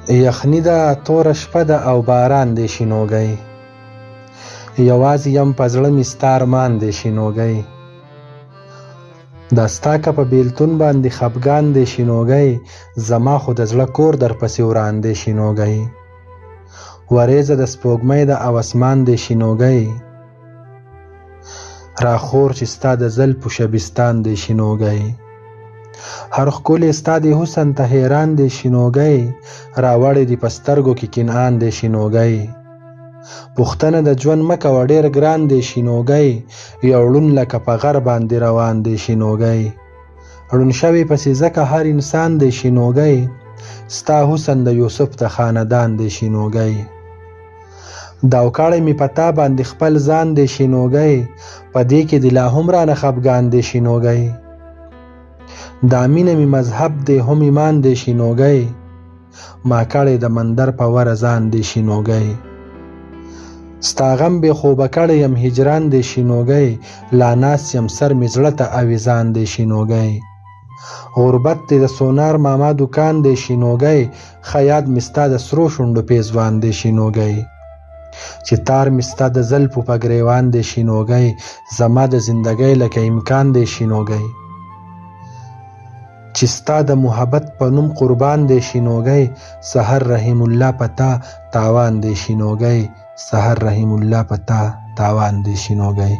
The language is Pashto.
یخني ده توره شپه ده او باران دی شینوګی، یوازې یم په زړه مې ستا ارمان دی شینوګی. دا ستا که په بیلتون باندې خفګان دی شینوګی، زما خو د زړه کور درپسې وران دی شینوګی. وریځه د سپوږمۍ ده او اسمان دی شینوګی، راخور چې ستا د زلفو شبستان دی شینوګی. هر ښکلی ستا د حسن ته حیران دی شینوګی، راوړی دی په سترګو کې کنعان دی شینوګی. پوښتنه د ژوند مه کوه ډېر ګران دی شینوګی، یو ړوند لکه په غر باندې روان دی شینوګی. ړوند شوی پسې ځکه هر انسان دی شینوګی، ستا حسن د یوسف د خاندان دی شینوګی. داوکاړی مې په تا باندې خپل ځان دی شینوګی، په دې کې د لا هم رانه خفګان دی شینوګی. دا مینه مې مذهب دی هم ایمان دی شینوګی، ما کړی د مندر په وره ځان دی شینوګی. ستا غم بې خوبه کړی یم هجران دی شینوګی، لا ناست یم سر مې زړه ته اویزان دی شینوګی. غربت دی د سونار ماما دوکان دی شینوګی، ښه یاد مې ستا د سرو شونډو پیزوان دی شینوګی. چې تار مې ستا د زلفو په ګریوان دی شینوګی، زما د زندګۍ لکه امکان دی شینوګی. چې ستا د محبت په نوم قربان دی شینوګی، سحر رحیم الله پتا تاوان دی شینوګی، سحر رحیم الله پتا تاوان دی شینوګی.